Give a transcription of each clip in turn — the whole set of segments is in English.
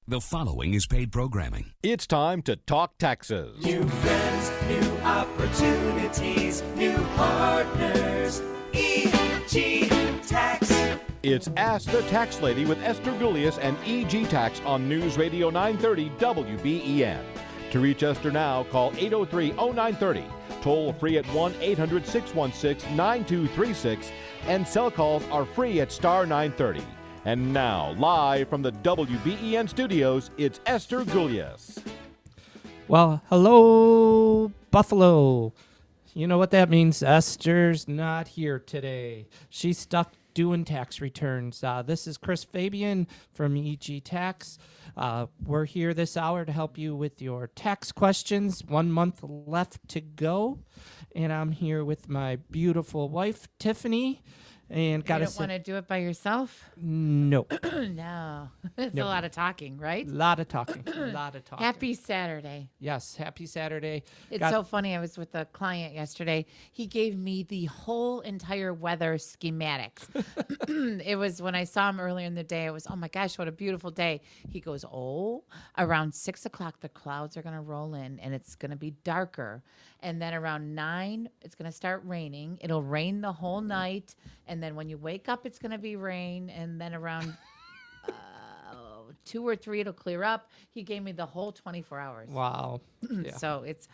The following is paid programming. It's time to talk taxes. New friends, new opportunities, new partners. EG Tax. It's Ask the Tax Lady with Esther Gulius and EG Tax on News Radio 930 WBEN. To reach Esther now, call 803-0930. Toll free at 1-800-616-9236. And cell calls are free at star 930. And now, live from the WBEN studios, it's Esther Gulius. Well, hello, Buffalo. You know what that means. Esther's not here today. She's stuck doing tax returns. This is Chris Fabian from EG Tax. We're here this hour to help you with your tax questions. 1 month left to go. And I'm here with my beautiful wife, Tiffany. And you don't want to do it by yourself? No. No. It's a lot of talking, right? A lot of talking. Happy Saturday. Yes, happy Saturday. It's so funny. I was with a client yesterday. He gave me the whole entire weather schematics. It was when I saw him earlier in the day, it was, oh my gosh, what a beautiful day. He goes, around 6 o'clock, the clouds are going to roll in and it's going to be darker. And then around 9, it's going to start raining. It'll rain the whole night. And then when you wake up, it's going to be rain. And then around 2 or 3, it'll clear up. He gave me the whole 24 hours. Wow. Yeah. So it's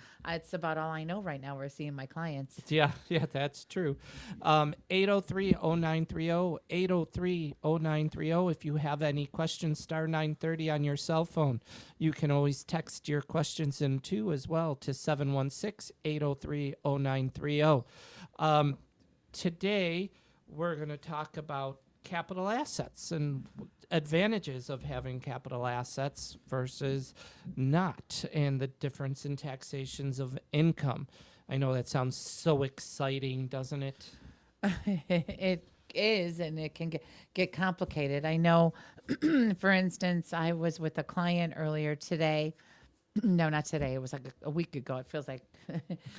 about all I know right now. We're seeing my clients. Yeah, that's true. 803-0930, 803-0930. If you have any questions, star 930 on your cell phone. You can always text your questions in too as well to 716-803-0930. Today, we're going to talk about capital assets and advantages of having capital assets versus not, and the difference in taxations of income. I know that sounds so exciting, doesn't it? It is, and it can get complicated. I know, for instance, I was with a client earlier today. No, not today. It was like a week ago. It feels like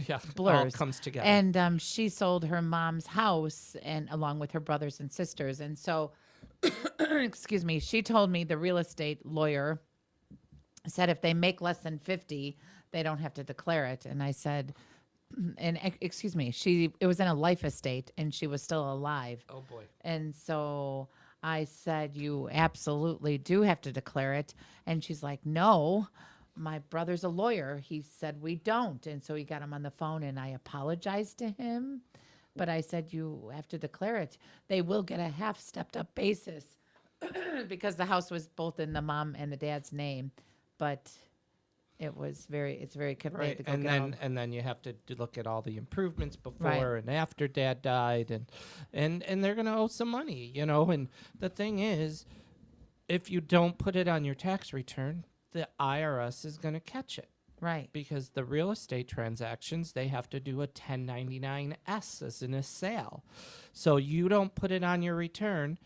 Yeah, blurs. it all comes together. And she sold her mom's house, and along with her brothers and sisters. And so, excuse me, she told me the real estate lawyer said if they make less than 50, they don't have to declare it. And I said, and excuse me, it was in a life estate, and she was still alive. Oh boy. And so I said, you absolutely do have to declare it. And she's like, no. My brother's a lawyer. He said we don't. And so he got him on the phone, and I apologized to him. But I said, you have to declare it. They will get a half stepped up basis because the house was both in the mom and the dad's name. But it's very Right. And then you have to look at all the improvements before and after dad died, and they're going to owe some money, and the thing is, if you don't put it on your tax return, the IRS is going to catch it. Right. Because the real estate transactions, they have to do a 1099-S as in a sale. So you don't put it on your return.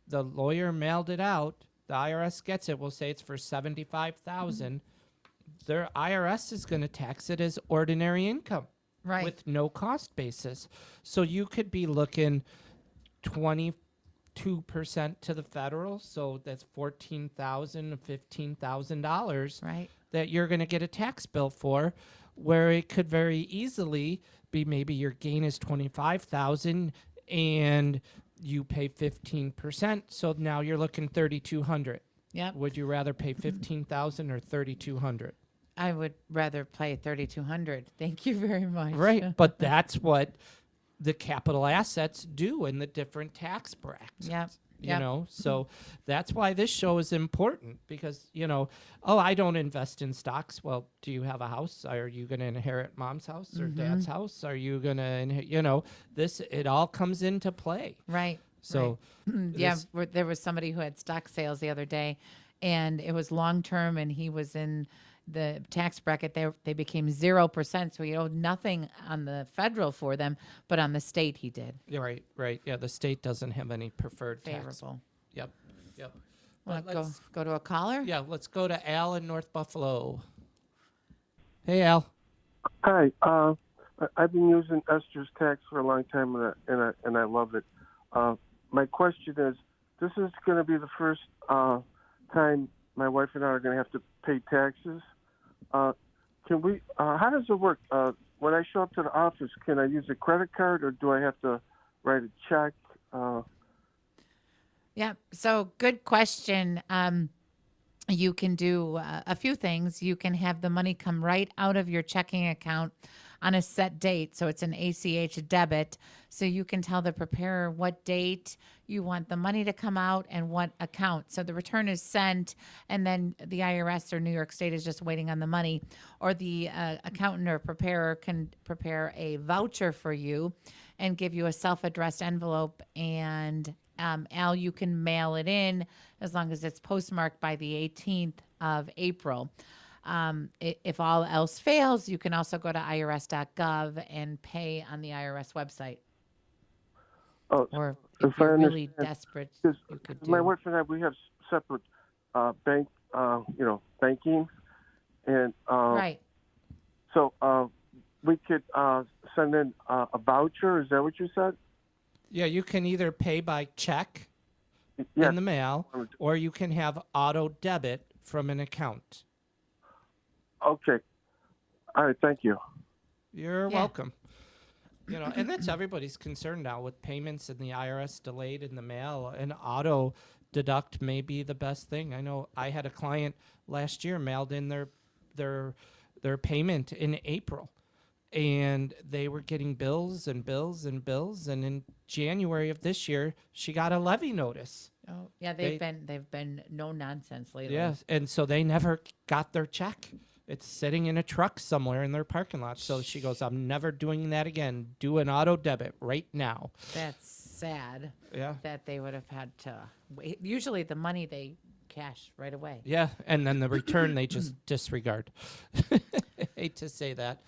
The lawyer mailed it out. The IRS gets it. We'll say it's for $75,000. Their IRS is going to tax it as ordinary income. Right. With no cost basis. So you could be looking 22% to the federal, so that's $14,000 to $15,000 Right. that you're going to get a tax bill for, where it could very easily be maybe your gain is $25,000 and you pay 15%, so now you're looking $3,200. Yep. Would you rather pay $15,000 or $3,200? I would rather pay $3,200. Thank you very much. Right, but that's what the capital assets do in the different tax brackets. Yep. So that's why this show is important, because, I don't invest in stocks. Well, do you have a house? Are you going to inherit mom's house or dad's house? Are you going to inherit, it all comes into play. Right. So, right. There was somebody who had stock sales the other day, and it was long term, and he was in the tax bracket. They became 0%, so he owed nothing on the federal for them, but on the state he did. Yeah, right. Yeah, the state doesn't have any preferred Favorable. Yep. Want to go to a caller? Yeah, let's go to Al in North Buffalo. Hey, Al. Hi. I've been using Esther's Tax for a long time, and I love it. My question is, this is going to be the first time my wife and I are going to have to pay taxes. Can we? How does it work? When I show up to the office, can I use a credit card or do I have to write a check? Yeah. So good question. You can do a few things. You can have the money come right out of your checking account on a set date. So it's an ACH debit. So you can tell the preparer what date you want the money to come out and what account. So the return is sent, and then the IRS or New York State is just waiting on the money. Or the accountant or preparer can prepare a voucher for you and give you a self-addressed envelope, and Al, you can mail it in as long as it's postmarked by the 18th of April. If all else fails, you can also go to irs.gov and pay on the IRS website. Oh, Or if if you're I really understand, desperate, you could do. my wife and I, we have separate banking, and Right. so we could send in a voucher. Is that what you said? Yeah, you can either pay by check Yes. in the mail, or you can have auto debit from an account. Okay. All right. Thank you. You're Yeah. welcome. And that's everybody's concern now with payments and the IRS delayed in the mail. An auto deduct may be the best thing. I know I had a client last year mailed in their payment in April, and they were getting bills and bills and bills. And in January of this year, she got a levy notice. Oh, yeah, they've been no nonsense lately. Yes, and so they never got their check. It's sitting in a truck somewhere in their parking lot. So she goes, I'm never doing that again. Do an auto debit right now. That's sad. Yeah. That they would have had to wait. Usually the money they cash right away. Yeah, and then the return they just disregard. Hate to say that.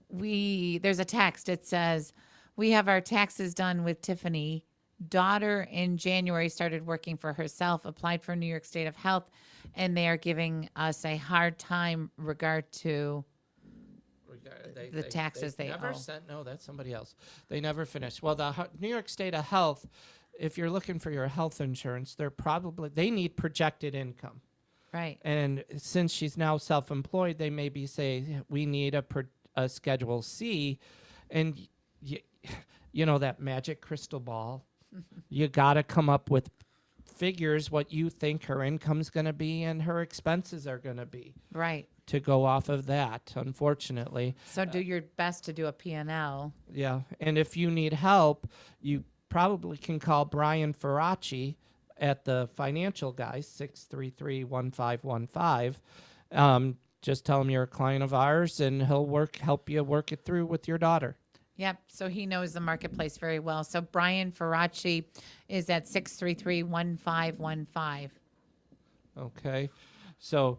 There's a text. It says, we have our taxes done with Tiffany. Daughter in January started working for herself, applied for New York State of Health, and they are giving us a hard time regard to the taxes they never owe. sent. No, that's somebody else. They never finished. Well, the New York State of Health, if you're looking for your health insurance, they need projected income. Right. And since she's now self-employed, they maybe say we need a Schedule C, and that magic crystal ball. You got to come up with figures what you think her income's going to be and her expenses are going to be. Right. To go off of that, unfortunately. So do your best to do a P&L. Yeah, and if you need help, you probably can call Brian Ferracci at the Financial Guys, 633-1515. Just tell him you're a client of ours, and he'll help you work it through with your daughter. Yep. So he knows the marketplace very well. So Brian Ferracci is at 633-1515. Okay, so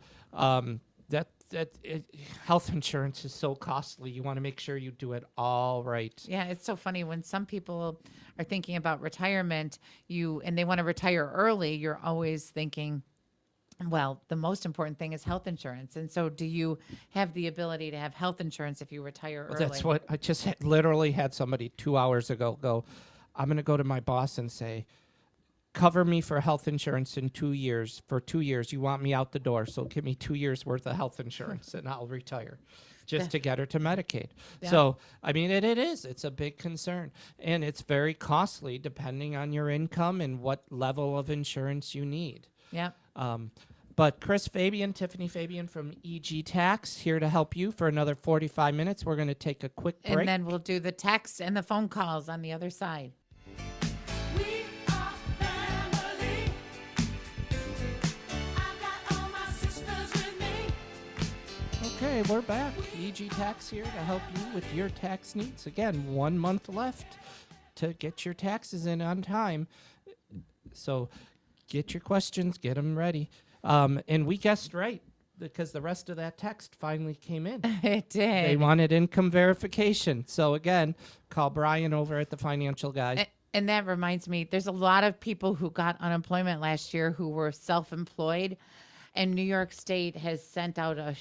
health insurance is so costly. You want to make sure you do it all right. Yeah, it's so funny when some people are thinking about retirement, and they want to retire early. You're always thinking, well, the most important thing is health insurance. And so do you have the ability to have health insurance if you retire early? That's what I just literally had somebody 2 hours ago go, I'm going to go to my boss and say, cover me for health insurance in 2 years. For 2 years, you want me out the door, so give me 2 years worth of health insurance and I'll retire just to get her to Medicaid. Yeah. So, I mean, it is. It's a big concern. And it's very costly depending on your income and what level of insurance you need. Yeah. But Tiffany Fabian from EG Tax, here to help you for another 45 minutes. We're going to take a quick break. And then we'll do the texts and the phone calls on the other side. We are family. I got all my sisters with me. Okay, we're back. EG Tax here to help you with your tax needs. Again, 1 month left to get your taxes in on time. So get your questions, get them ready. And we guessed right because the rest of that text finally came in. It did. They wanted income verification. So again, call Brian over at the Financial Guy. And that reminds me, there's a lot of people who got unemployment last year who were self-employed, and New York State has sent out a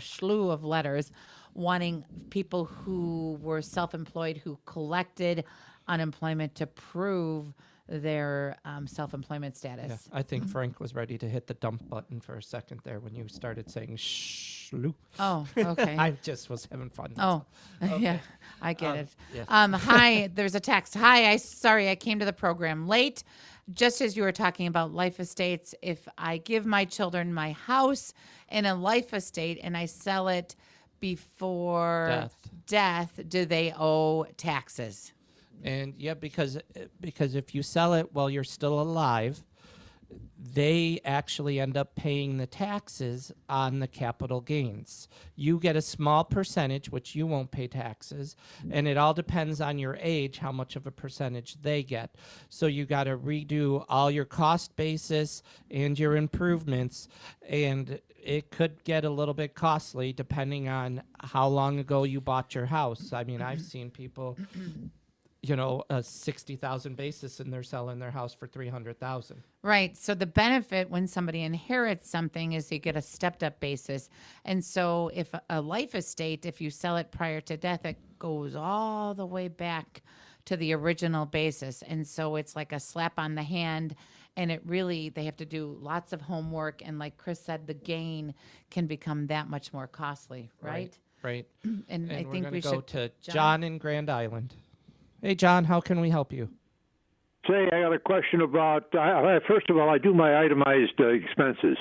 slew of letters wanting people who were self-employed who collected unemployment to prove their self-employment status. Yeah, I think Frank was ready to hit the dump button for a second there when you started saying shh. Oh, okay. I just was having fun. that's Oh, all. yeah, I get it. yes. Hi, there's a text. Hi, sorry I came to the program late. Just as you were talking about life estates, if I give my children my house in a life estate and I sell it before death, do they owe taxes? And yeah, because if you sell it while you're still alive, they actually end up paying the taxes on the capital gains. You get a small percentage, which you won't pay taxes, and it all depends on your age, how much of a percentage they get. So you got to redo all your cost basis and your improvements, and it could get a little bit costly depending on how long ago you bought your house. I mean, I've seen people a 60,000 basis and they're selling their house for 300,000. Right. So the benefit when somebody inherits something is you get a stepped up basis. And so if a life estate, if you sell it prior to death, it goes all the way back to the original basis. And so it's like a slap on the hand. And they have to do lots of homework. And like Chris said, the gain can become that much more costly, right? Right. And I we're think gonna we go should. to John in Grand Island. Hey, John, how can we help you? Say, I got a question about. First of all, I do my itemized expenses,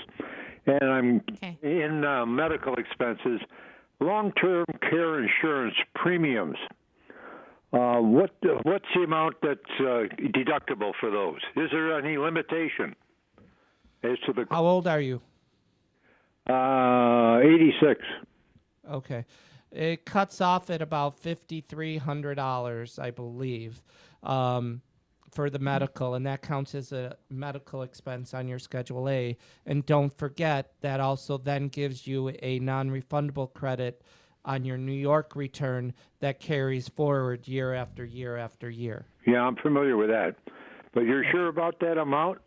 and I'm Okay. in medical expenses, long-term care insurance premiums. What's the amount that's deductible for those? Is there any limitation as to the How old are you? 86? Okay. It cuts off at about $5,300, I believe, for the medical, and that counts as a medical expense on your Schedule A. And don't forget, that also then gives you a non-refundable credit on your New York return that carries forward year after year after year. Yeah, I'm familiar with that. But you're sure about that amount?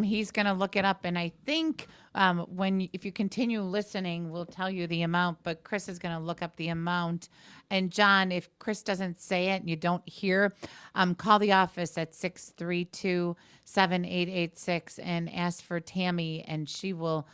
He's going to look it up, and I think if you continue listening, we'll tell you the amount. But Chris is going to look up the amount. And John, if Chris doesn't say it and you don't hear, call the office at 632-7886 and ask for Tammy, and she will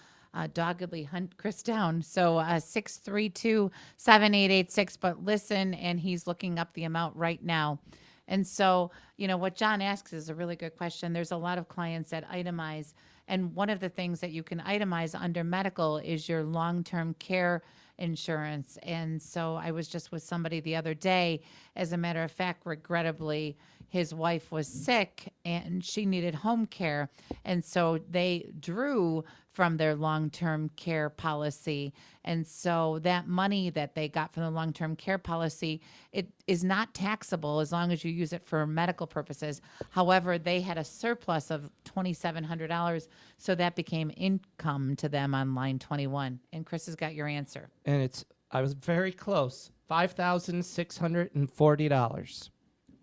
doggedly hunt Chris down. So 632-7886. But listen, and he's looking up the amount right now. And so, what John asks is a really good question. There's a lot of clients that itemize. And one of the things that you can itemize under medical is your long-term care insurance. And so I was just with somebody the other day. As a matter of fact, regrettably, his wife was sick and she needed home care. And so they drew from their long-term care policy. And so that money that they got from the long-term care policy, it is not taxable as long as you use it for medical purposes. However, they had a surplus of $2,700, so that became income to them on line 21. And Chris has got your answer. And I was very close, $5,640.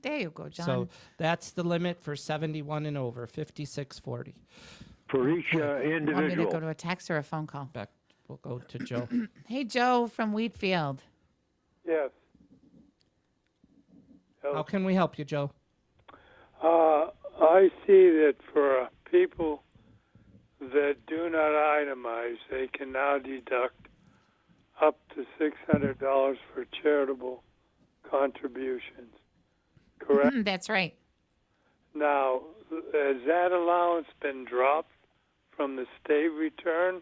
There you go, John. So that's the limit for 71 and over, 5640. For each Want me to individual. go to a text or a phone call? Back, we'll go to Joe. Hey, Joe from Wheatfield. Yes. How can we help you, Joe? I see that for people that do not itemize, they can now deduct up to $600 for charitable contributions. Correct? That's right. Now, has that allowance been dropped from the state return?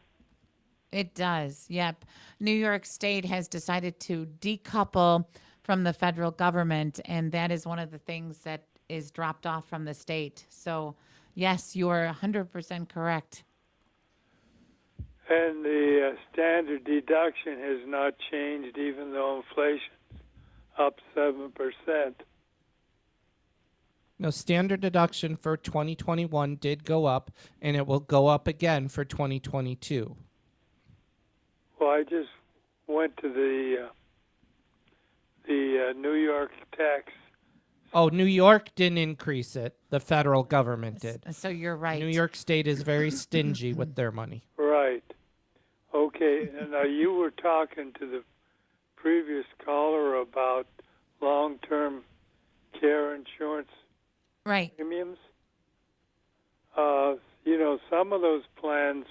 It does. Yep. New York State has decided to decouple from the federal government, and that is one of the things that is dropped off from the state. So, yes, you are 100% correct. And the standard deduction has not changed even though inflation's up 7%. No, standard deduction for 2021 did go up, and it will go up again for 2022. Well, I just went to the New York tax. Oh, New York didn't increase it. The federal government did. So you're right. New York State is very stingy with their money. Right. Okay. And now you were talking to the previous caller about long-term care insurance. Right. premiums. Some of those plans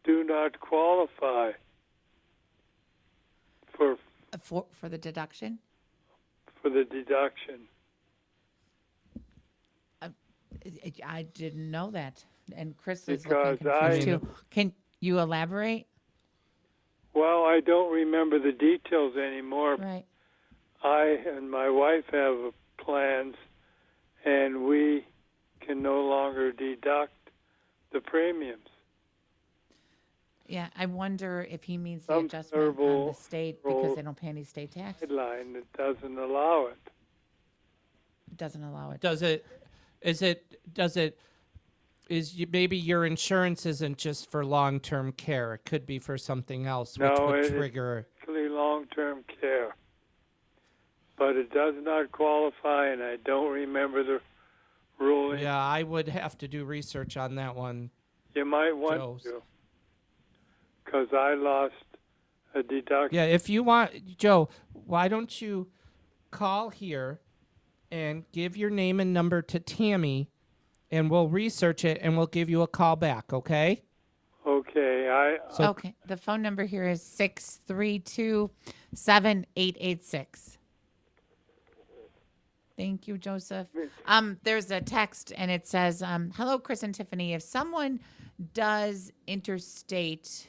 do not qualify for For the deduction. the deduction. I didn't know that, and Chris is Because looking confused I- too. Can you elaborate? Well, I don't remember the details anymore. Right. I and my wife have plans, and we can no longer deduct the premiums. Yeah, I wonder if he means the Some adjustment on the federal- state because they don't pay any state tax. It Guideline that doesn't allow it. doesn't allow it. Maybe your insurance isn't just for long-term care. It could be for something else, which No, would it- trigger. Actually, long-term care, but it does not qualify, and I don't remember the ruling. Yeah, I would have to do research on that one. You might want Joe's. to, because I lost a deduction. Yeah, if you want, Joe, why don't you call here and give your name and number to Tammy, and we'll research it and we'll give you a call back, okay? Okay, So Okay. The phone number here is 632-7886. Thank you, Joseph. There's a text and it says, hello, Chris and Tiffany. If someone does interstate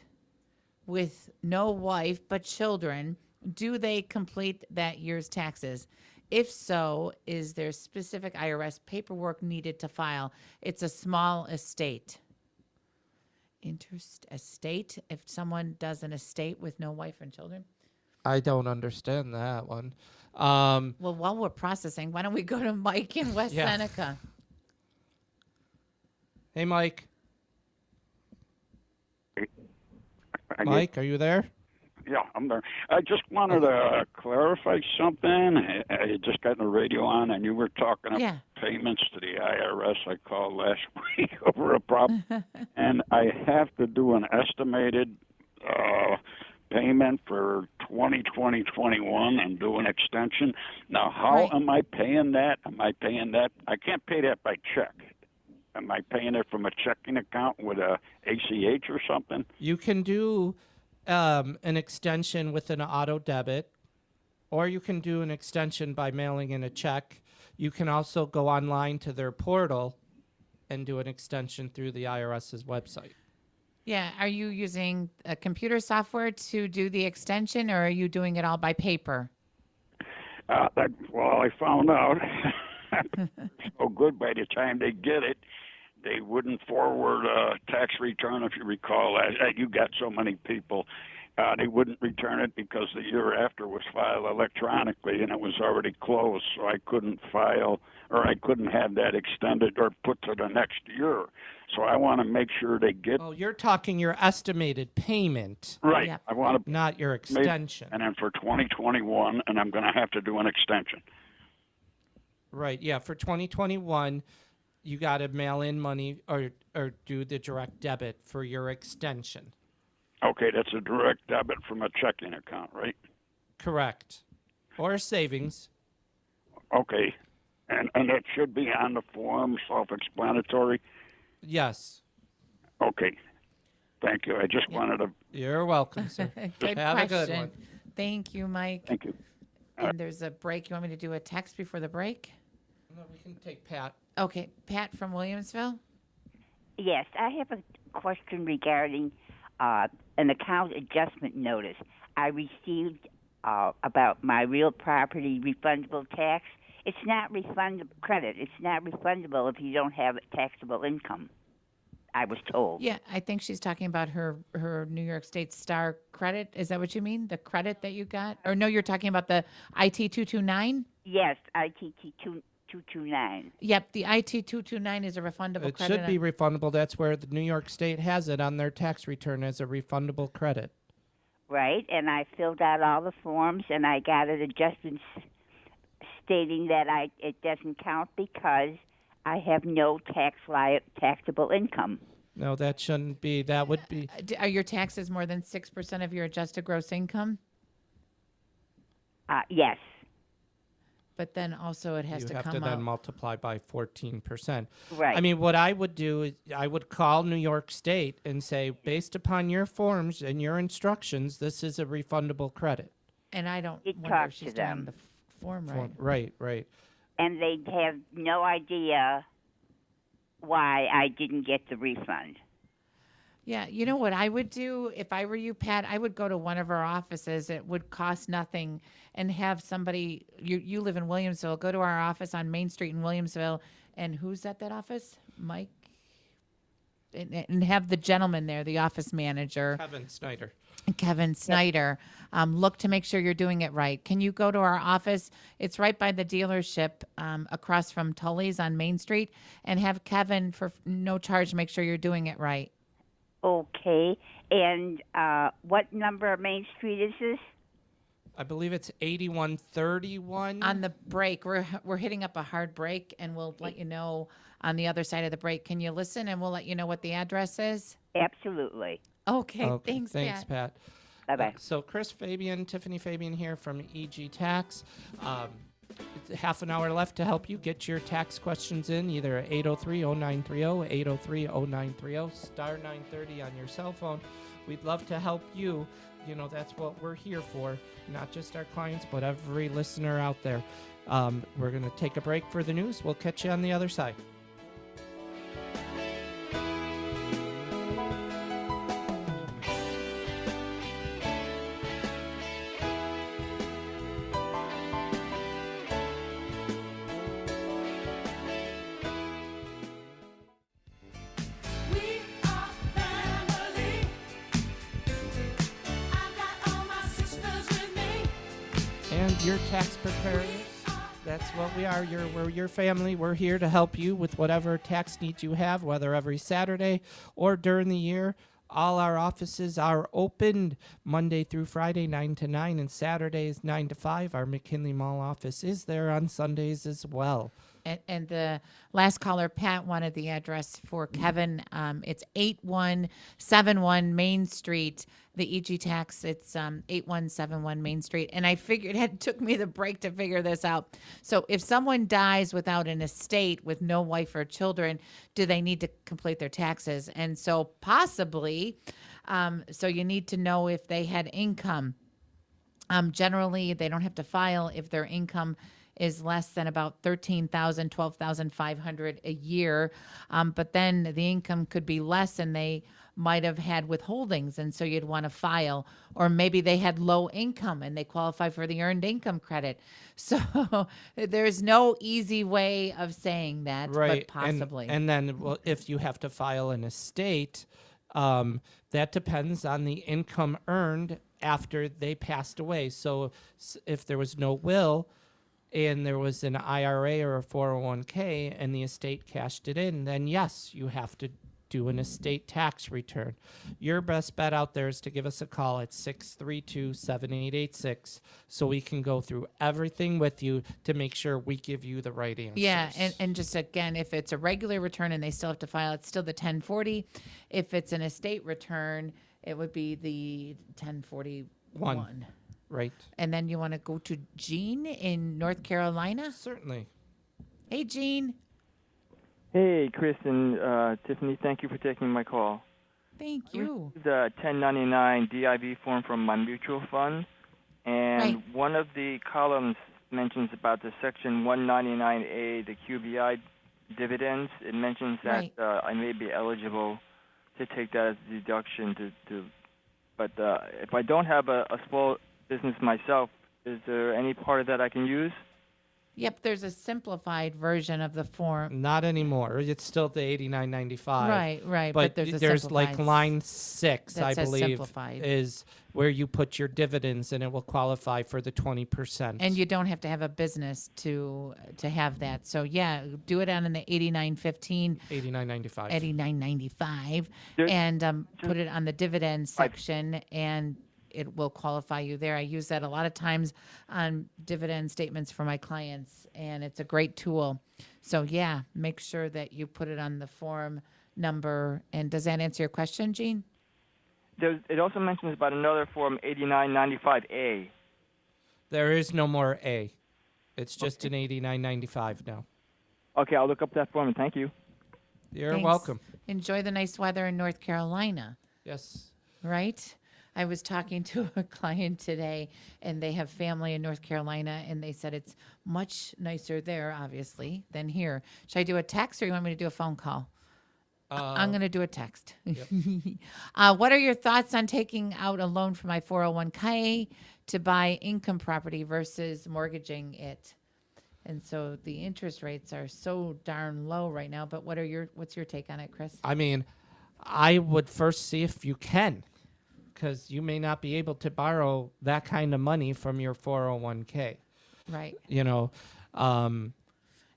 with no wife but children, do they complete that year's taxes? If so, is there specific IRS paperwork needed to file? It's a small estate. Estate? If someone does an estate with no wife and children? I don't understand that one. Well, while we're processing, why don't we go to Mike in West Yeah. Seneca? Hey, Mike. Mike, are you there? Yeah, I'm there. I just wanted to clarify something. I just got the radio on, and you were talking about Yeah. payments to the IRS. I called last week over a problem, and I have to do an estimated payment for 2020-21 and do an extension. Now, how Right. am I paying that? Am I paying that? I can't pay that by check. Am I paying it from a checking account with a ACH or something? You can do an extension with an auto debit, or you can do an extension by mailing in a check. You can also go online to their portal and do an extension through the IRS's website. Yeah. Are you using a computer software to do the extension, or are you doing it all by paper? Well, I found out so good by the time they get it, they wouldn't forward a tax return, if you recall. You got so many people. They wouldn't return it because the year after was filed electronically and it was already closed, so I couldn't file or I couldn't have that extended or put to the next year. So I want to make sure they get Oh, you're talking your estimated payment, right. Yep. I want to not your extension. and then for 2021, and I'm going to have to do an extension. Right, yeah. For 2021, you got to mail in money or do the direct debit for your extension. Okay, that's a direct debit from a checking account, right? Correct. Or savings. Okay, and it should be on the form, self-explanatory. Yes. Okay, thank you. I just wanted to You're welcome, sir. Good Have a question. good one. Thank you, Mike. thank you. And there's a break. You want me to do a text before the break? No, we can take Pat. Okay. Pat from Williamsville? Yes, I have a question regarding an account adjustment notice. I received about my real property refundable tax. It's not refundable credit. It's not refundable if you don't have taxable income, I was told. Yeah, I think she's talking about her New York State Star credit. Is that what you mean? The credit that you got? Or no, you're talking about the IT 229? Yes, ITT 229. Yep, the IT 229 is a refundable It credit. should be refundable. That's where the New York State has it on their tax return as a refundable credit. Right, and I filled out all the forms, and I got an adjustment stating that it doesn't count because I have no taxable income. No, that shouldn't be. That would be. Are your taxes more than 6% of your adjusted gross income? Yes. But then also it has You to have come to then out. multiply by 14%. Right. I mean, what I would do is I would call New York State and say, based upon your forms and your instructions, this is a refundable credit. And I don't You wonder talk if she's to doing them. the form right. Right. And they have no idea why I didn't get the refund. Yeah, you know what I would do if I were you, Pat? I would go to one of our offices. It would cost nothing, and have somebody. You live in Williamsville. Go to our office on Main Street in Williamsville, and who's at that office? Mike. And have the gentleman there, the office manager, Kevin Snyder. Kevin Snyder, look to make sure you're doing it right. Can you go to our office? It's right by the dealership across from Tully's on Main Street, and have Kevin for no charge make sure you're doing it right. Okay. And what number of Main Street is this? I believe it's 8131. On the break, we're hitting up a hard break, and we'll let you know on the other side of the break. Can you listen, and we'll let you know what the address is? Absolutely. Okay, thanks, Pat. Bye-bye. So Chris Fabian, Tiffany Fabian here from EG Tax. It's half an hour left to help you get your tax questions in, either at 803-0930, 803-0930, star 930 on your cell phone. We'd love to help you. You know, that's what we're here for, not just our clients, but every listener out there. We're going to take a break for the news. We'll catch you on the other side. We are family. I got all my sisters with me. And your tax preparers. That's what we are. We're your family. We're here to help you with whatever tax needs you have, whether every Saturday or during the year. All our offices are opened Monday through Friday, 9 to 9, and Saturdays, 9 to 5. Our McKinley Mall office is there on Sundays as well. And the last caller, Pat, wanted the address for Kevin. It's 8171 Main Street. The EG Tax, it's 8171 Main Street. And I figured it took me the break to figure this out. So if someone dies without an estate with no wife or children, do they need to complete their taxes? And so possibly, so you need to know if they had income. Generally, they don't have to file if their income is less than about $13,000, $12,500 a year. But then the income could be less and they might have had withholdings. And so you'd want to file. Or maybe they had low income and they qualify for the earned income credit. So there's no easy way of saying that, Right. but possibly. And then, well, if you have to file an estate, that depends on the income earned after they passed away. So if there was no will, and there was an IRA or a 401k and the estate cashed it in, then yes, you have to do an estate tax return. Your best bet out there is to give us a call at 632-7886 so we can go through everything with you to make sure we give you the right answers. Yeah, and just again, if it's a regular return and they still have to file, it's still the 1040. If it's an estate return, it would be the 1041. Right. And then you want to go to Jean in North Carolina? Certainly. Hey, Jean. Hey, Chris and Tiffany, thank you for taking my call. Thank you. The 1099 DIV form from my mutual fund, and one of the columns mentions about the Section 199A, the QBI dividends. It mentions that I may be eligible to take that as a deduction. But if I don't have a small business myself, is there any part of that I can use? Yep, there's a simplified version of the form. Not anymore. It's still the 89.95. Right. But there's a there's like simplified line 6, that I says believe, simplified. is where you put your dividends and it will qualify for the 20%. And you don't have to have a business to have that. So yeah, do it on the 8915. 89.95. 89.95, and put it on the dividend section, and it will qualify you there. I use that a lot of times on dividend statements for my clients, and it's a great tool. So yeah, make sure that you put it on the form number. And does that answer your question, Jean? It also mentions about another form, 8995A. There is no more A. It's just an $89.95 now. Okay, I'll look up that form, and thank you. You're Thanks. welcome. Enjoy the nice weather in North Carolina. Yes. Right? I was talking to a client today, and they have family in North Carolina, and they said it's much nicer there, obviously, than here. Should I do a text, or you want me to do a phone call? I'm going to do a text. What are your thoughts on taking out a loan for my 401k to buy income property versus mortgaging it? And so the interest rates are so darn low right now. But what's your take on it, Chris? I mean, I would first see if you can, because you may not be able to borrow that kind of money from your 401k. Right. You know,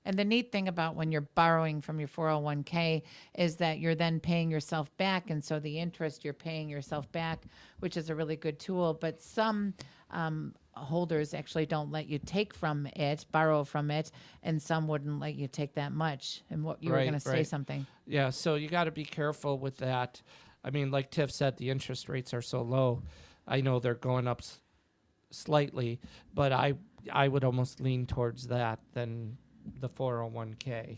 And the neat thing about when you're borrowing from your 401k is that you're then paying yourself back. And so the interest you're paying yourself back, which is a really good tool. But some holders actually don't let you take from it, borrow from it, and some wouldn't let you take that much. And what you were going to say something. Yeah, so you got to be careful with that. I mean, like Tiff said, the interest rates are so low. I know they're going up slightly, but I would almost lean towards that than the 401k.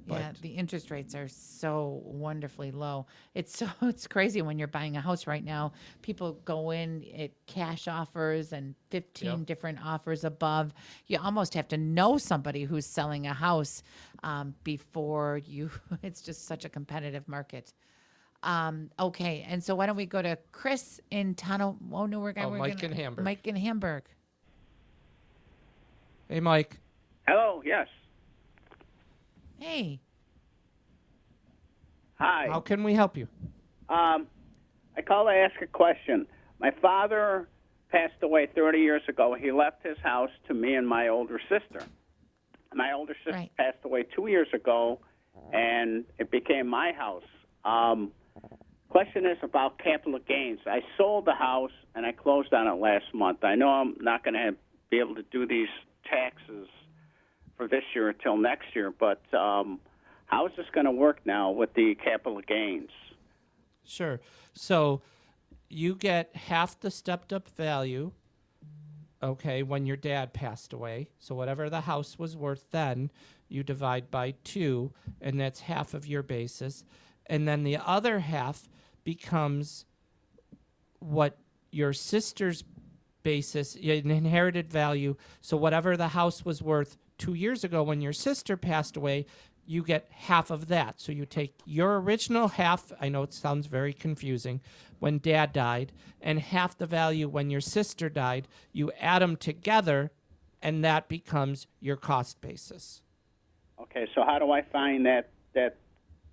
Yeah, the interest rates are so wonderfully low. It's crazy when you're buying a house right now. People go in at cash offers and 15 different offers above. You almost have to know somebody who's selling a house before you. It's just such a competitive market. Okay, and so why don't we go to Chris in Tono? Oh no, we're Mike in Hamburg. Mike in Hamburg. Hey, Mike. Hello, yes. Hey. Hi. How can we help you? I call to ask a question. My father passed away 30 years ago. He left his house to me and my older sister. My older sister passed away 2 years ago, and it became my house. Question is about capital gains. I sold the house, and I closed on it last month. I know I'm not going to be able to do these taxes for this year until next year, but how is this going to work now with the capital gains? Sure. So you get half the stepped up value, okay, when your dad passed away. So whatever the house was worth then, you divide by 2, and that's half of your basis. And then the other half becomes what your sister's basis, an inherited value. So whatever the house was worth 2 years ago when your sister passed away, you get half of that. So you take your original half, I know it sounds very confusing, when dad died, and half the value when your sister died. You add them together, and that becomes your cost basis. Okay, so how do I find that?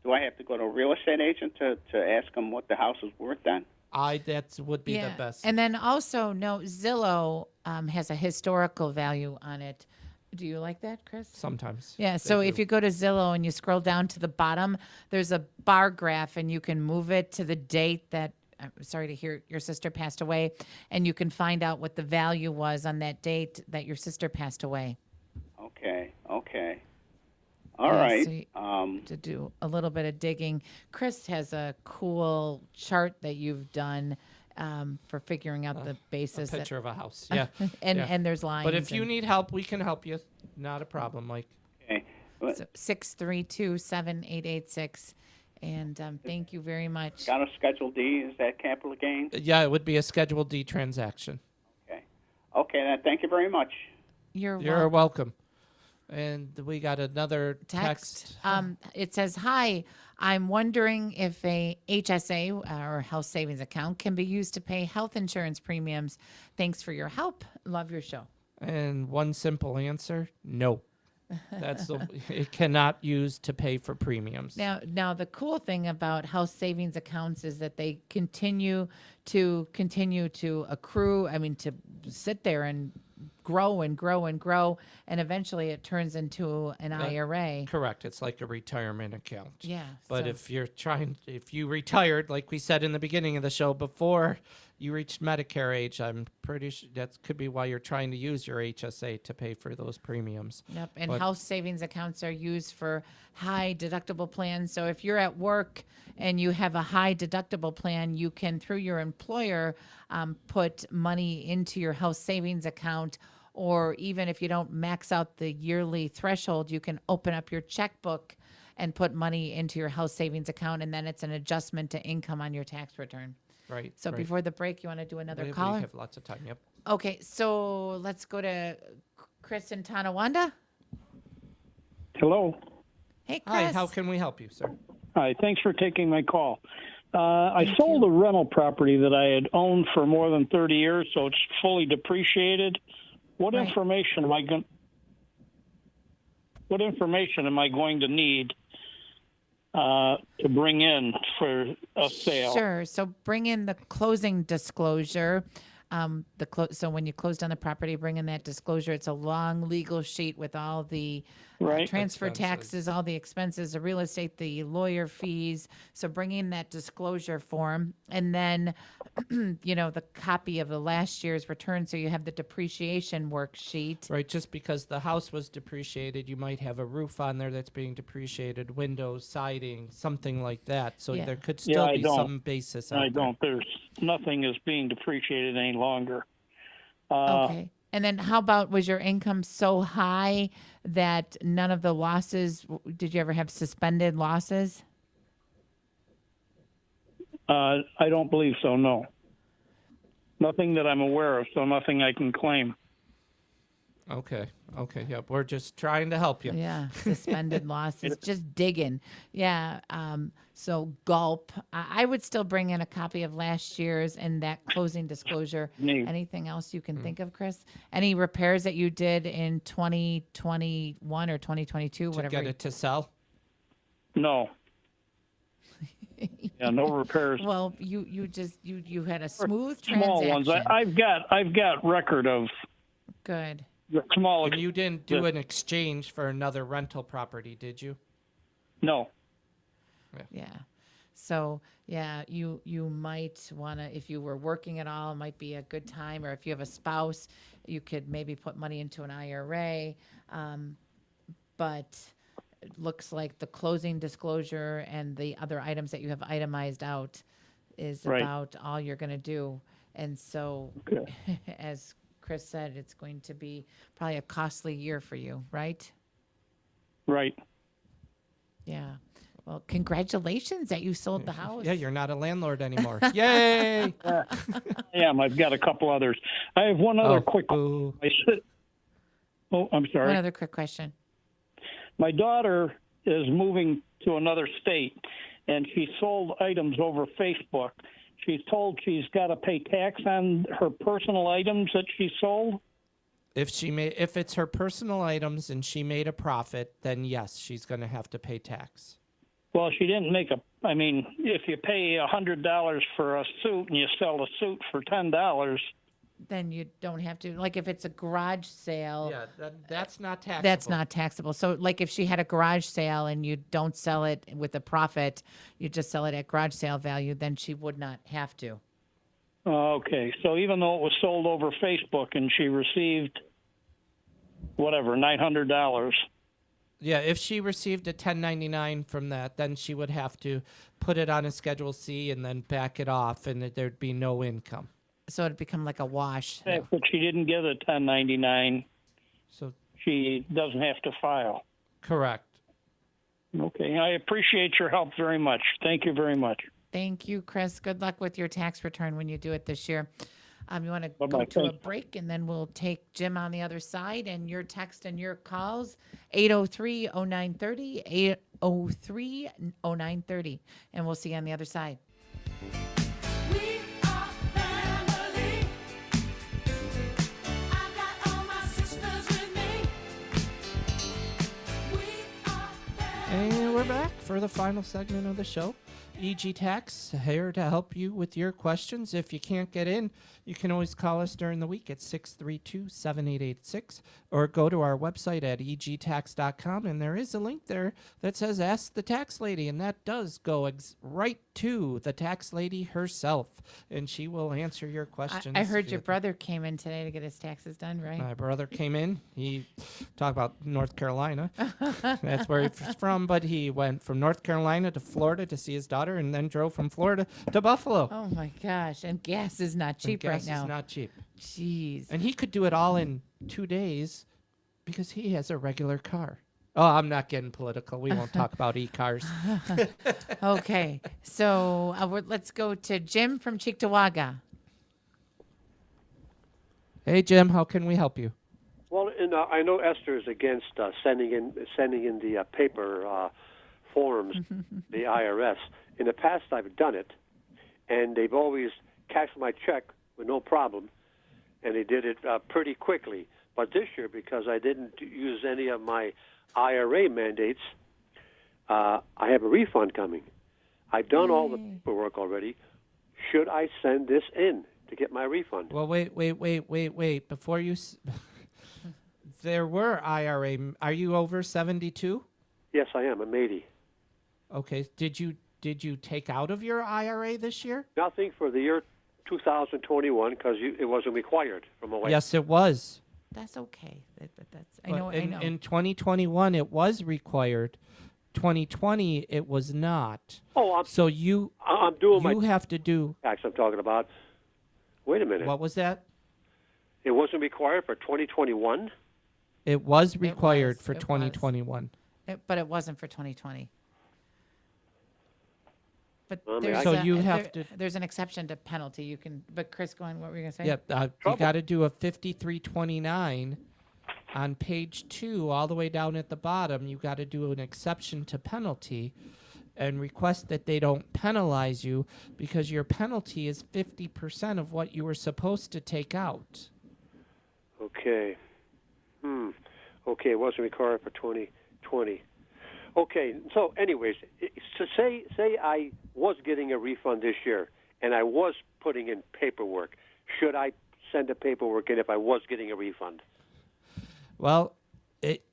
Do I have to go to a real estate agent to ask them what the house is worth then? That would be the best. And then also, Zillow has a historical value on it. Do you like that, Chris? Sometimes. Yeah, so if you go to Zillow and you scroll down to the bottom, there's a bar graph, and you can move it to the date that, I'm sorry to hear your sister passed away, and you can find out what the value was on that date that your sister passed away. Okay. All right. So to do a little bit of digging. Chris has a cool chart that you've done for figuring out the basis. A picture of a house, yeah. And there's lines. But if you need help, we can help you. Not a problem, Mike. Okay. So 632-7886. And thank you very much. Got a Schedule D? Is that capital gain? Yeah, it would be a Schedule D transaction. Okay, then thank you very much. You're welcome. And we got another text. It says, "Hi, I'm wondering if a HSA or health savings account can be used to pay health insurance premiums. Thanks for your help. Love your show." And one simple answer, no. It cannot use to pay for premiums. Now the cool thing about health savings accounts is that they continue to accrue. I mean, to sit there and grow and grow and grow, and eventually it turns into an IRA. Correct. It's like a retirement account. Yeah. But if you retired, like we said in the beginning of the show, before you reached Medicare age, I'm pretty sure that could be why you're trying to use your HSA to pay for those premiums. Yep. And health savings accounts are used for high deductible plans. So if you're at work and you have a high deductible plan, you can, through your employer, put money into your health savings account, or even if you don't max out the yearly threshold, you can open up your checkbook and put money into your house savings account, and then it's an adjustment to income on your tax return. Right. So right. before the break, you want to do another we caller? have lots of time. Yep. Okay, so let's go to Chris in Tonawanda. Hello. Hey, Chris. Hi. How can we help you, sir? Hi. Thanks for taking my call. I sold a rental property that I had owned for more than 30 years, so it's fully depreciated. What Right. information am I going? What information am I going to need to bring in for a sale? Sure. So bring in the closing disclosure. So when you closed on the property, bring in that disclosure. It's a long legal sheet with all the Right. transfer Expenses. taxes, all the expenses, the real estate, the lawyer fees. So bring in that disclosure form, and then the copy of the last year's return. So you have the depreciation worksheet. Right. Just because the house was depreciated, you might have a roof on there that's being depreciated, windows, siding, something like that. So Yeah. there could Yeah, still I be don't. some basis out I there. don't. There's nothing is being depreciated any longer. Okay. And then how about, was your income so high that none of the losses, did you ever have suspended losses? I don't believe so. No. Nothing that I'm aware of. So nothing I can claim. Okay. Okay. Yep. We're just trying to help you. Yeah, suspended losses, just digging. Yeah. So gulp. I would still bring in a copy of last year's and that closing disclosure. Neat. Anything else you can think of, Chris? Any repairs that you did in 2021 or 2022, To whatever? get it to sell. No. Yeah, no repairs. Well, you had a smooth Small transaction. ones. I've got record of Good. small. And you didn't do an exchange for another rental property, did you? No. Yeah. So yeah, you might want to, if you were working at all, it might be a good time. Or if you have a spouse, you could maybe put money into an IRA. But it looks like the closing disclosure and the other items that you have itemized out is Right. about all you're going to do. And so, Okay. as Chris said, it's going to be probably a costly year for you, right? Right. Yeah. Well, congratulations that you sold the house. Yeah, you're not a landlord anymore. Yay! I am. I've got a couple others. I have one other quick. Boo. I'm sorry. One other quick question. My daughter is moving to another state, and she sold items over Facebook. She's told she's got to pay tax on her personal items that she sold. If it's her personal items and she made a profit, then yes, she's going to have to pay tax. Well, she didn't make a. I mean, if you pay $100 for a suit and you sell a suit for $10, Then you don't have to, like if it's a garage sale. Yeah, that's not taxable. That's not taxable. So like if she had a garage sale and you don't sell it with a profit, you just sell it at garage sale value, then she would not have to. Okay, so even though it was sold over Facebook and she received whatever $900. Yeah, if she received a 1099 from that, then she would have to put it on a Schedule C and then back it off, and there'd be no income. So it'd become like a wash. But she didn't get a 1099. So she doesn't have to file. Correct. Okay, I appreciate your help very much. Thank you very much. Thank you, Chris. Good luck with your tax return when you do it this year. You want to go Bye-bye. to a Thanks. break, and then we'll take Jim on the other side, and your text and your calls, 803-0930, 803-0930, and we'll see you on the other side. We are family. I got all my sisters with me. We are family. And we're back for the final segment of the show. EG Tax, here to help you with your questions. If you can't get in, you can always call us during the week at 632-7886 or go to our website at egtax.com, and there is a link there that says Ask the Tax Lady, and that does go right to the tax lady herself, and she will answer your questions. I heard your via- brother came in today to get his taxes done, right? My brother came in. He talked about North Carolina. That's where he's from, but he went from North Carolina to Florida to see his daughter. daughter and then drove from Florida to Buffalo. Oh my gosh! And gas is not cheap And right gas now. is not cheap. Jeez. And he could do it all in 2 days because he has a regular car. Oh, I'm not getting political. We won't talk about e-cars. Okay, so let's go to Jim from Cheektowaga. Hey, Jim, how can we help you? Well, I know Esther is against sending in the paper forms, the IRS. In the past, I've done it, and they've always cashed my check with no problem, and they did it pretty quickly. But this year, because I didn't use any of my IRA mandates, I have a refund coming. I've done all the paperwork already. Should I send this in to get my refund? Well, wait. Before you... There were IRA... Are you over 72? Yes, I am. I'm 80. Okay. Did you take out of your IRA this year? Nothing for the year 2021 because it wasn't required from my wife. Yes, it was. That's okay. I But know. in 2021, it was required. 2020, it was not. Oh, I'm doing my You have to do... tax I'm talking about. Wait a minute. What was that? It wasn't required for 2021? It was required was. for It was. 2021. But it wasn't for 2020. But I mean, there's So a- you there- have to- There's an exception to penalty. You can. But Chris, go on. What were you gonna say? Yep, you got to do a 5329 on page 2, all the way down at the bottom. You got to do an exception to penalty, and request that they don't penalize you because your penalty is 50% of what you were supposed to take out. Okay. Okay, it wasn't required for 2020. Okay, so anyways, so say I was getting a refund this year and I was putting in paperwork. Should I send the paperwork in if I was getting a refund? Well,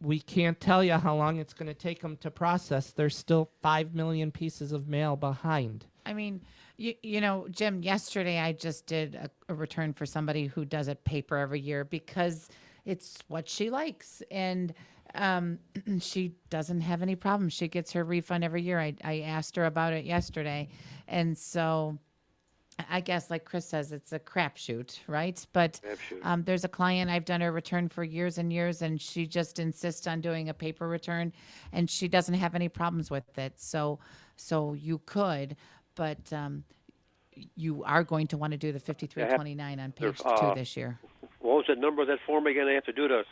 we can't tell you how long it's going to take them to process. There's still 5 million pieces of mail behind. I mean, you know, Jim, yesterday I just did a return for somebody who does it paper every year because it's what she likes. And she doesn't have any problems. She gets her refund every year. I asked her about it yesterday. And so I guess, like Chris says, it's a crapshoot, right? But there's a client I've done her return for years and years, and she just insists on doing a paper return, and she doesn't have any problems with it. So you could, but you are going to want to do the 5329 on page 2 this year. What was the number of that form again I have to do to...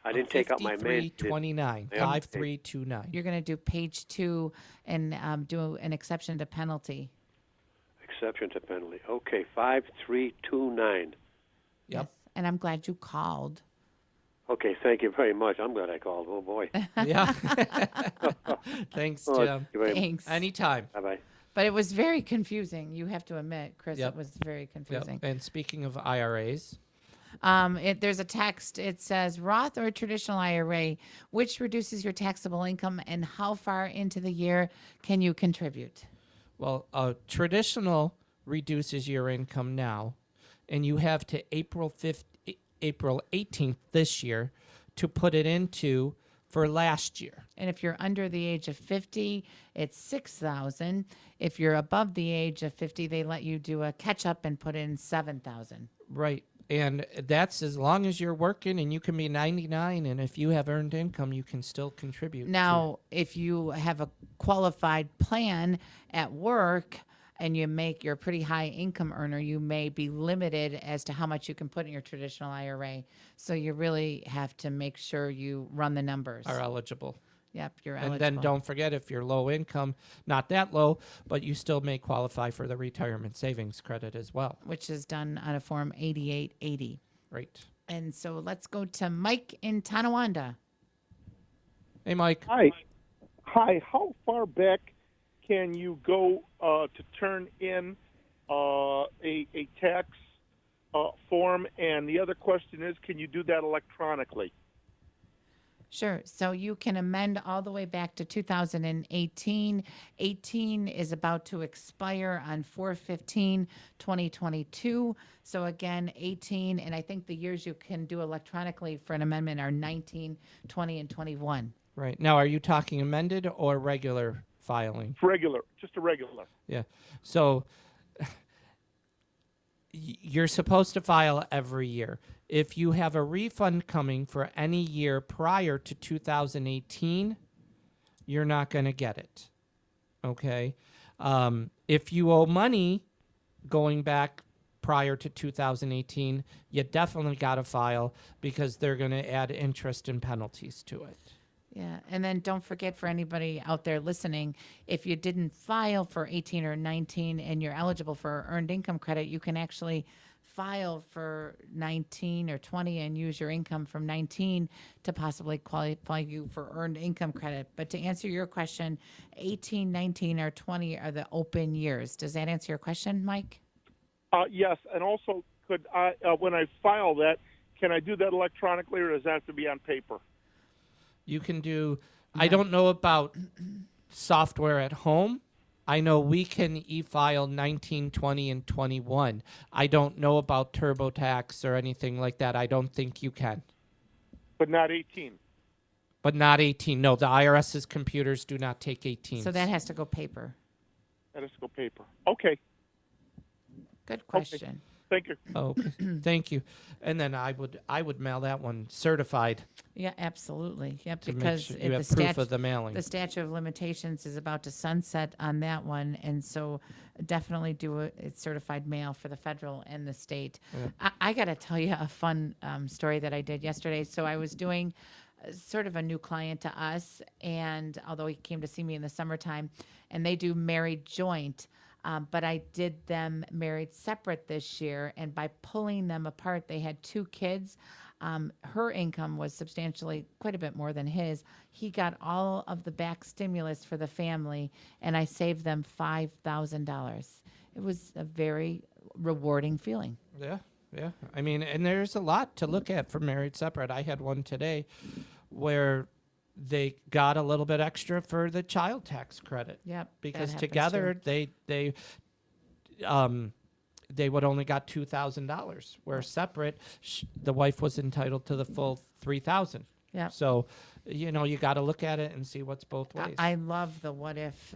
I didn't take out my main... 5329, 5329. You're going to do page 2 and do an exception to penalty. Exception to penalty. Okay, 5329. Yep. And I'm glad you called. Okay, thank you very much. I'm glad I called. Oh, boy. Yeah. Thanks, Oh, Jim. thank you very much. Thanks. Anytime. Bye-bye. But it was very confusing. You have to admit, Chris, Yep. it was very confusing. Yep. And speaking of IRAs, There's a text. It says Roth or traditional IRA, which reduces your taxable income, and how far into the year can you contribute? well, traditional reduces your income now, and you have to April 18th this year to put it into for last year. And if you're under the age of 50, it's $6,000. If you're above the age of 50, they let you do a catch up and put in $7,000. Right. And that's as long as you're working, and you can be 99, and if you have earned income, you can still contribute. Now, if you have a qualified plan at work and you're a pretty high income earner, you may be limited as to how much you can put in your traditional IRA. So you really have to make sure you run the numbers. Are eligible. Yep, you're And eligible. then don't forget, if you're low income, not that low, but you still may qualify for the retirement savings credit as well. Which is done on a form 8880. Right. And so let's go to Mike in Tonawanda. Hey, Mike. Hi. How far back can you go to turn in a tax form? And the other question is, can you do that electronically? Sure. So you can amend all the way back to 2018. 18 is about to expire on 4/15/2022. So again, 18, and I think the years you can do electronically for an amendment are 19, 20, and 21. Right. Now, are you talking amended or regular filing. Just a regular. Yeah. So you're supposed to file every year. If you have a refund coming for any year prior to 2018, you're not going to get it. Okay? If you owe money going back prior to 2018, you definitely got to file because they're going to add interest and penalties to it. Yeah, and then don't forget for anybody out there listening, if you didn't file for 18 or 19 and you're eligible for earned income credit, you can actually file for 19 or 20 and use your income from 19 to possibly qualify you for earned income credit. But to answer your question, 18, 19, or 20 are the open years. Does that answer your question, Mike? Yes, and also, could I, when I file that, can I do that electronically, or does that have to be on paper? You can do, I don't know about software at home. I know we can e-file 19, 20, and 21. I don't know about TurboTax or anything like that. I don't think you can. But not 18. But not 18. No, the IRS's computers do not take 18. So that has to go paper. That has to go paper. Okay. Good question. Thank you. Oh, thank you. And then I would mail that one certified. Yeah, absolutely. Yep, To make because sure you have proof of the mailing. The statute of limitations is about to sunset on that one, and so definitely do it's certified mail for the federal and the state. Yeah. I got to tell you a fun story that I did yesterday. So I was doing sort of a new client to us, and although he came to see me in the summertime, and they do married joint. But I did them married separate this year, and by pulling them apart, they had 2 kids. Her income was substantially quite a bit more than his. He got all of the back stimulus for the family, and I saved them $5,000. It was a very rewarding feeling. Yeah, yeah. I mean, and there's a lot to look at for married separate. I had one today where they got a little bit extra for the child tax credit. Yep, because that happens together too. they would only got $2,000. Where separate, the wife was entitled to the full $3,000. Yeah. So, you know, you got to look at it and see what's both ways. I love the what if.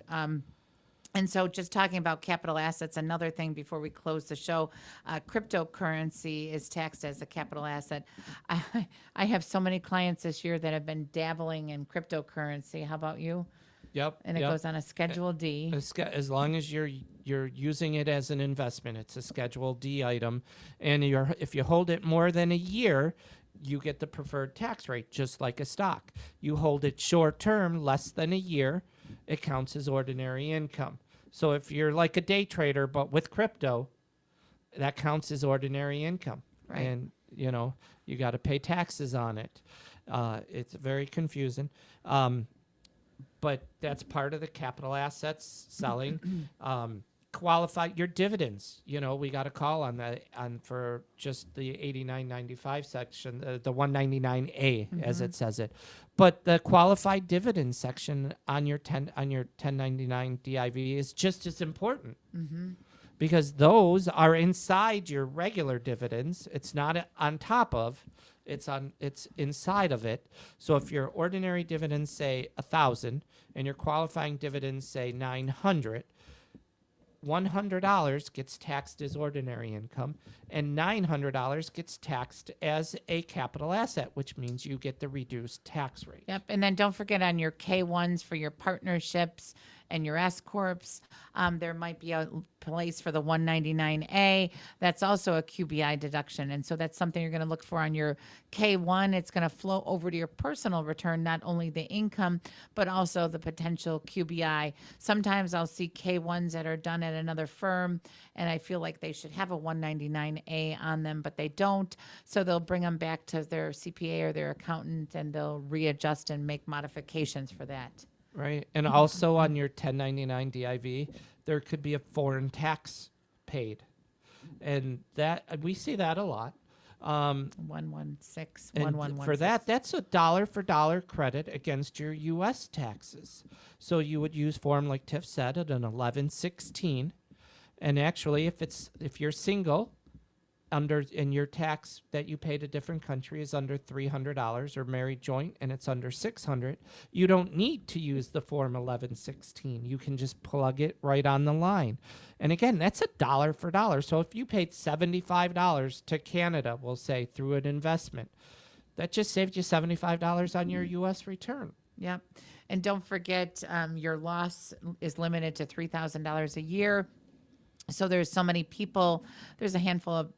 And so just talking about capital assets, another thing before we close the show, cryptocurrency is taxed as a capital asset. I have so many clients this year that have been dabbling in cryptocurrency. How about you? Yep. And it yep. goes on a Schedule D. As long as you're using it as an investment, it's a Schedule D item. And if you hold it more than a year, you get the preferred tax rate, just like a stock. You hold it short term, less than a year, it counts as ordinary income. So if you're like a day trader, but with crypto, that counts as ordinary income. Right. And, you know, you got to pay taxes on it. It's very confusing. But that's part of the capital assets selling. Qualify your dividends. You know, we got a call on that for just the 89.95 section, the 199A as it says it. But the qualified dividend section on your 1099 DIV is just as important. Because those are inside your regular dividends. It's not on top of, it's inside of it. So if your ordinary dividends say 1,000 and your qualifying dividends say 900, $100 gets taxed as ordinary income, and $900 gets taxed as a capital asset, which means you get the reduced tax rate. Yep, and then don't forget on your K1s for your partnerships and your S corps, there might be a place for the 199A. That's also a QBI deduction, and so that's something you're going to look for on your K1. It's going to flow over to your personal return, not only the income but also the potential QBI. Sometimes I'll see K1s that are done at another firm, and I feel like they should have a 199A on them, but they don't. So they'll bring them back to their CPA or their accountant, and they'll readjust and make modifications for that. Right. And also on your 1099 DIV, there could be a foreign tax paid. And that we see that a lot. 116, and 1116. for that, that's a dollar for dollar credit against your U.S. taxes. So you would use form like Tiff said at an 1116. And actually, if you're single, and your tax that you pay to different country is under $300 or married joint and it's under $600, you don't need to use the Form 1116. You can just plug it right on the line. And again, that's a dollar for dollar. So if you paid $75 to Canada, we'll say through an investment, that just saved you $75 on your U.S. return. Yep. And don't forget, your loss is limited to $3,000 a year. So there's so many people. There's a handful of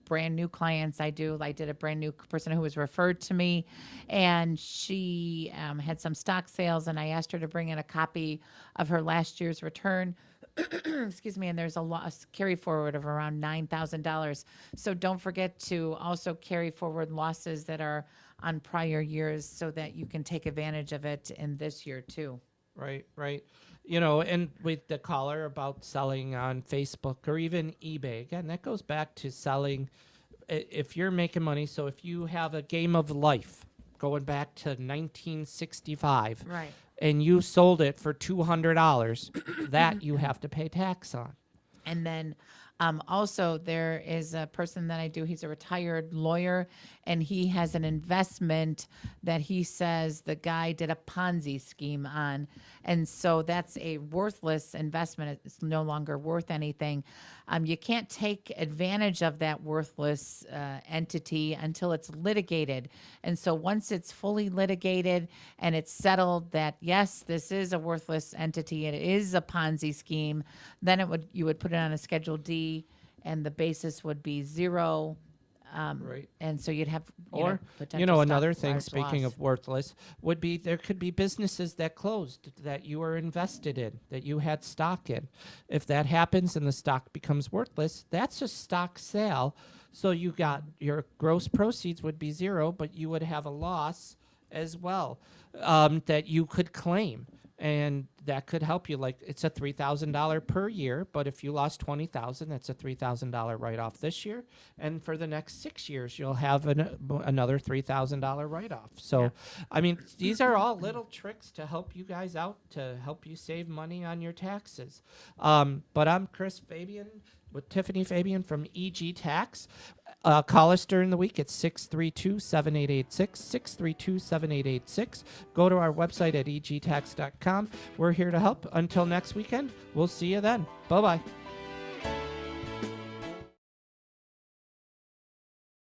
brand new clients I do. I did a brand new person who was referred to me, and she had some stock sales, and I asked her to bring in a copy of her last year's return. Excuse me, and there's a loss carry forward of around $9,000. So don't forget to also carry forward losses that are on prior years so that you can take advantage of it in this year too. Right, right. You know, and with the caller about selling on Facebook or even eBay, again, that goes back to selling. If you're making money, so if you have a game of life going back to 1965, right, and you sold it for $200, that you have to pay tax on. And then also there is a person that I do, he's a retired lawyer, and he has an investment that he says the guy did a Ponzi scheme on. And so that's a worthless investment. It's no longer worth anything. You can't take advantage of that worthless entity until it's litigated. And so once it's fully litigated and it's settled that, yes, this is a worthless entity, it is a Ponzi scheme, then you would put it on a Schedule D, and the basis would be zero. Right. And so you'd have, another thing, speaking of worthless, would be there could be businesses that closed that you were invested in, that you had stock in. If that happens and the stock becomes worthless, that's a stock sale. So you got your gross proceeds would be zero, but you would have a loss as well that you could claim. And that could help you. Like, it's a $3,000 per year, but if you lost $20,000, that's a $3,000 write-off this year. And for the next 6 years, you'll have another $3,000 write-off. So, yeah. I mean, these are all little tricks to help you guys out, to help you save money on your taxes. But I'm Chris Fabian with Tiffany Fabian from EG Tax. Call us during the week at 632-7886, 632-7886. Go to our website at egtax.com. We're here to help. Until next weekend, we'll see you then. Bye-bye.